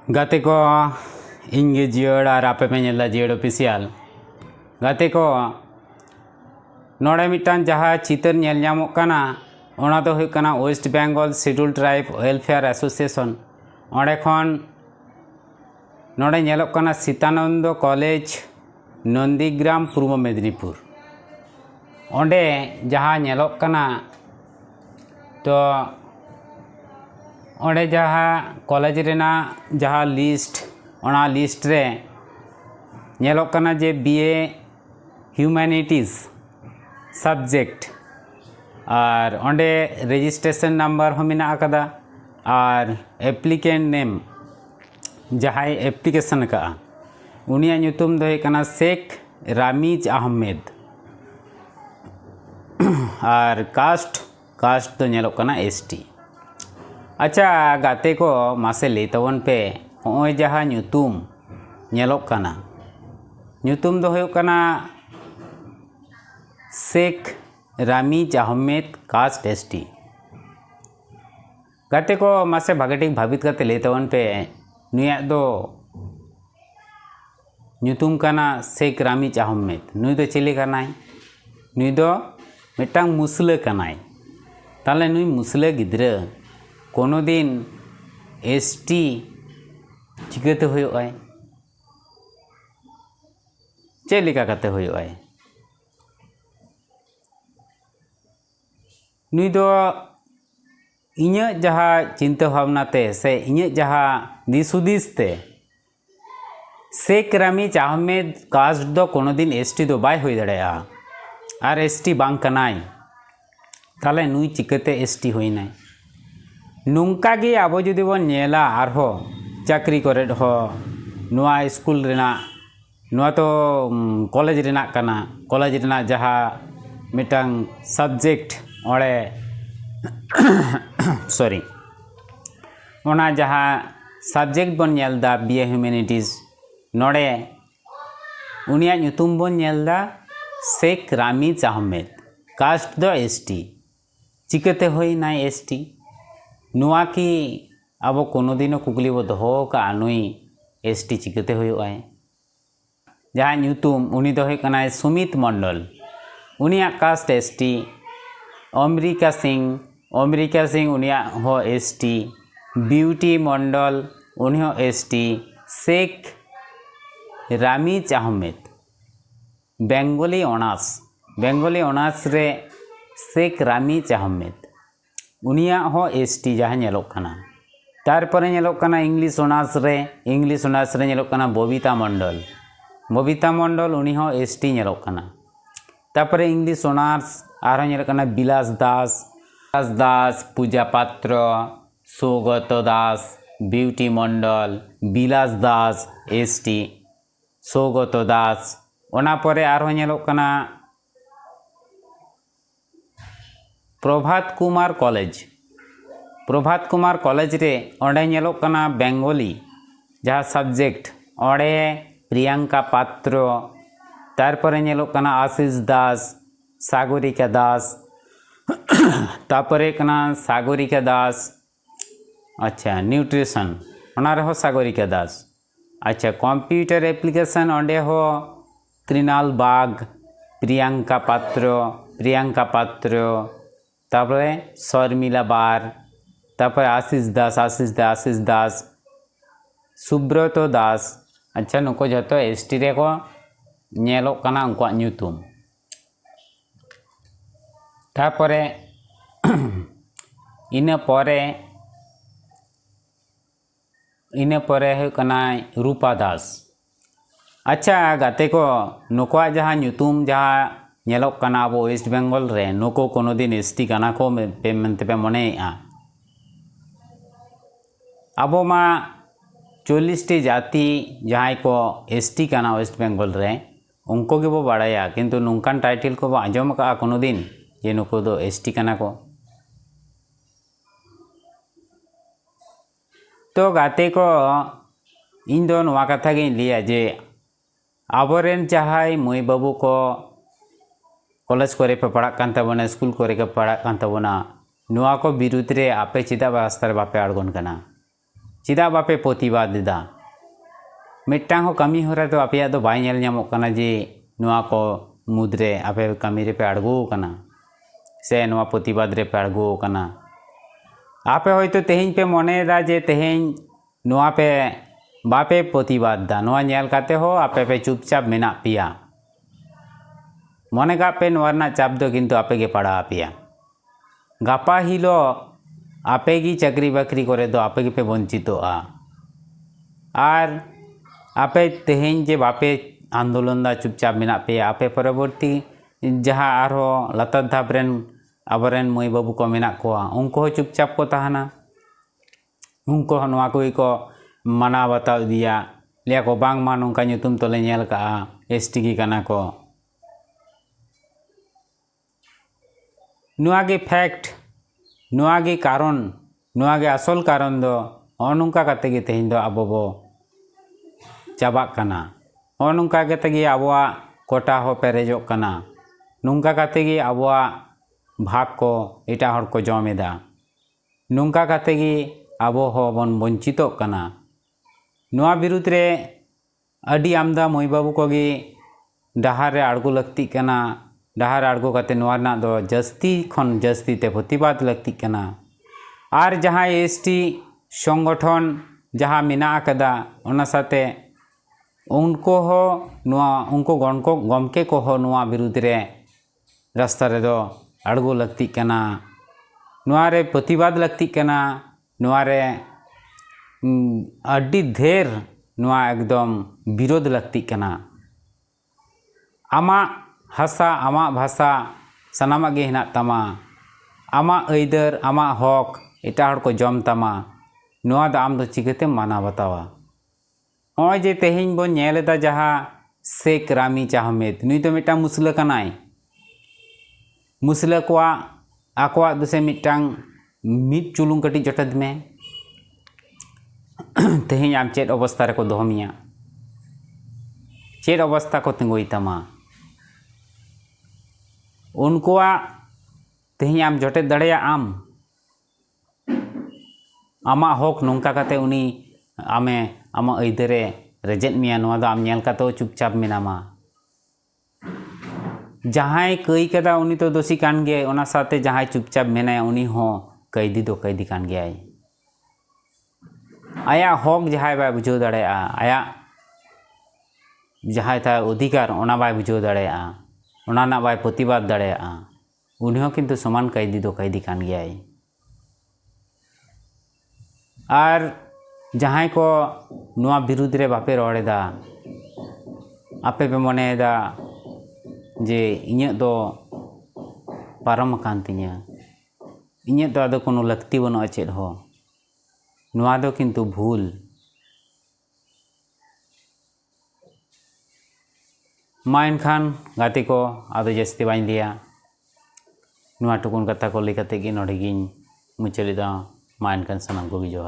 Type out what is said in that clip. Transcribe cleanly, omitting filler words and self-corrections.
गाते को इंगे जियोड़ और आपे पे नेला जियोड़ ऑफिशियल गाते को नोड़े मिटान जहाँ चितर नेल ᱧᱟᱢᱚᱜ ᱠᱟᱱᱟ ᱚᱱᱟ ᱫᱚ ᱦᱩᱭᱩᱜ ᱠᱟᱱᱟ West Bengal schedule tribe welfare एसोसिएशनᱚᱸᱰᱮ ᱠᱷᱚᱱ नोड़े ᱧᱮᱞᱚᱜ ᱠᱟᱱᱟ सीतानंद कॉलेज नंदीग्राम पूर्व मेदिनीपुर ओंडे जहाँ ᱧᱮᱞᱚᱜ ᱠᱟᱱᱟ तो ओंडे जहाँ कॉलेज रेना जहाँ लिस्ट ओना लिस्ट रे ᱧᱮᱞᱚᱜ ᱠᱟᱱᱟ जे बीए ह्यूमैनिटीज़ सब्जेक्ट और ओंडे रजिस्ट्रेशन नंबर हो मेना आकदा और एप्लीकेंट नेम जहाँ एप्लीकेशन का उनिया ᱧᱩᱛᱩᱢ दो है शेख रामीज अहमेद और कास्ट तो ᱧᱮᱞᱚᱜ ᱠᱟᱱᱟ एसटी। अच्छा गाते को मासे लई तबन पे होय जहाँ ᱧᱩᱛᱩᱢ ᱧᱮᱞᱚᱜ ᱠᱟᱱᱟ ᱧᱩᱛᱩᱢ दो हुयुग कना शेख रामीज अहमेद कास्ट एसटी। गाते को मासे भागेटिक भाबित करते लई तबन पे नुया दो ᱧᱩᱛᱩᱢ कना शेख रामीज अहमेद नुई दो चिली कनाय नुई दो मिटांग मुसले कनाय ताले नुई मुसले गिद्रा कोनो दिन एसटी चिकाते हुयुगाय चे लेका काते हुयुगाय नुई दो इᱧ जहाँ चिंता भावनाते से इᱧ जहाँ दिसुदिसते शेख रामीज अहमेद कास्ट दो कोनो दिन एसटी दो बाय हुई दड़ेया और एसटी बांग कनाय ताले नुई चिकाते एसटी हुईनाय नुंका गे आबो जुदी बन नेला आरहो चाकरी करे हो नुआ स्कूल रेना नुआ तो कॉलेज रेना कना कॉलेज रेना जहाँ मिटांग सब्जेक्ट ओड़े सॉरी ओना जहाँ सब्जेक्ट बन नेलदा बीए ह्यूमैनिटीज़ नोड़े उनिया ᱧᱩᱛᱩᱢ बन नेलदा शेख रामीज अहमेद कास्ट दो एसटी चिकाते होई ना एसटी नुआ की अब कोनो दिन कुकली बो दोहो का नुई एसटी चिकाते हुयुगाय जहाँ ᱧᱩᱛᱩᱢ उनी दो हुयुग कनाय सुमित मंडल उनिया कास्ट एसटी अमरिका सिंह उनिया हो एसटी ब्यूटी मंडल उनी हो एसटी शेख रामीज अहमेद बेंगली ऑनर्स रे शेख रामीज अहमेद उनिया हो एसटी जहाँ ᱧᱮᱞᱚᱜ कना तारपरे ᱧᱮᱞᱚᱜ कना इंग्लिश ऑनर्स रे ᱧᱮᱞᱚᱜ कना बबीता मंडल उनी हो एसटी ᱧᱮᱞᱚᱜ कना तारपरे इंग्लिश ऑनर्स आरो ᱧᱮᱞᱚᱜ कना बिलास दास पूजा पात्र सौगत दास ब्यूटी मंडल बिलास दास एसटी सौगत दास ओना परे आरो ᱧᱮᱞᱚᱜ कना प्रभात कुमार कॉलेज रे ओंडे ᱧᱮᱞᱚᱜ कना बेंगली जहाँ सब्जेक्ट ओंडे प्रियंका पात्र तारपरे ᱧᱮᱞᱚᱜ कना आशीष दास सागरिका दास तारपरे कना सागरिका दास अच्छा न्यूट्रिशन ओना रे हो सागरिका दास अच्छा कंप्यूटर एप्लीकेशन ओंडे हो कृणाल बाग प्रियंका पात्र तारपरे शर्मिला बार तारपरे आशीष दास सुब्रत दास अच्छा नुको जतो एसटी रे को ᱧᱮᱞᱚᱜ कना उनका ᱧᱩᱛᱩᱢ तारपरे इना परे हुयुग कना रूपा दास। अच्छा गाते को नुकुआ जहाँ ᱧᱩᱛᱩᱢ जहाँ ᱧᱮᱞᱚᱜ कना अब वेस्ट बेंगल रे नुको कोनो दिन एसटी कना को पे मेनते पे मनेया अब मा 40 टी जाति जहाँ को एसटी कना वेस्ट बेंगल रे उनको के बो बाड़ाया किंतु नुंकान टाइटल को बो आंजम का कोनो दिन ये नुको दो एसटी कना को तो गाते को इन दो नुआ कथा गे लिया जे आबोरेन जहाँ मई बाबू को कॉलेज करे पे पढ़ा कान ताबोना स्कूल करे के पढ़ा कान ताबोना नुआ को विरुद्ध रे आपे चिदा रास्ता रे बापे आड़गोन कना चेदा बापे प्रतिबादेदा मिट्टांग कमी होरा तो आपे दो बाय नेल ᱧᱟᱢᱚᱜ ᱠᱟᱱᱟ जे ᱱᱚᱣᱟ ᱠᱚ मुद्रे आपे कमी रे पे अड़गो कना से नोआ प्रतिबाद रे पे अड़गो कना आपे होयतो तेहेñ पे मनेदा जे तेहेñ नोआ पे बापे प्रतिबाद दा नोआ नेल काते हो आपे पे चुपचाप मेना पिया मने का पे नोआ ना चाप दो किंतु आपे गे पड़ा पिया गापा हिलो आपे गी चाकरी बाकरी करे दो आपे गे पे वंचितोआ आर आपे तेहेñ जे बापे आंदोलन दा चुपचाप मेना पे आपे परवर्ती जहाँ आरो लतार धापरेन आबरेन मई बाबू को मेना कोआ उनको चुपचाप को तहाना उनको नोआ कोई को माना बताव दिया लिया को बांग मा नोंका ᱧᱩᱛᱩᱢ तोले नेल का एसटी की कना को नोआ गे फैक्ट नोआ गे कारण नोआ गे असल कारण दो नोंका काते गे तेहेñ दो आबो बो चाबाक कना नोंका काते गे आबोआ कोटा हो पेरेजोग कना नोंका काते गे आबोआ भाग को एटा हर को जमेदा नोंका काते गे आबो हो बन वंचितोग कना नोआ विरुद्ध रे अडी आमदा मई बाबू को गे डहार रे अड़गो लगती कना डहार अड़गो काते नोआ ना दो जस्ती खन जस्ती ते प्रतिबाद लगती कना आर जहाँ एसटी संगठन जहाँ मेना कदा ओना साथे उनको हो नोआ उनको गमके को हो नोआ विरुद्ध रे रास्ता रे दो अड़गो लगती कना नोआ रे प्रतिबाद लगती कना नोआ रे अड्डी धेर नोआ एकदम विरोध लगती कना आमा हासा आमा भाषा सनामा गे हिना तमा आमा ऐदर आमा हक एटा हर को जम तमा नोआ दा आम दो चिकते माना बतावा नॉय जे तेहेñ बो नेलेदा जहाँ शेख रामीज आहमेद नुई तो मिट्टांग मुसला कनाय मुसला कोआ आकोआ दुसे मिट्टांग मिट चुलुंग कटी जटद में तेहेñ आम चेद अवस्था रे को दोहमिया चेद अवस्था को तिंगुई तमा उनकोआ तेहेñ आम जटेद दड़ेया आम आमा हक नोंका काते उनी आमे आमा ऐदरे रेजेट मिया नोआ दो आम नेल काते चुपचाप मेनामा जहाँ कई कदा उनी तो दोषी कान गए ओना साथे जहाँ चुपचाप मेनाया उनी हो कैदी दो कैदी कान गया आया हक जहाँ बाय बुझो दाड़ेया आया जहाँ था अधिकार ओना बाय बुझो दाड़ेया ओना ना बाय प्रतिबाद दाड़ेया उनी हो किंतु समान कैदी दो कैदी कान गया आर जहाँ को नोआ विरुद्ध रे बापे रड़ेदा आपे पे मनेदा जे इᱧ दो पारम कान तिᱧा इᱧ दो आदो कोनो लक्ति बनो चेद हो नोआ दो किंतु भूल मा एनखान गाते को आदो जस्ती बाñ लिया नोआ टुकुन कथा को लेकाते गे नोडे गिñ मुचालिदा मा एनखान सानाम को जोहार।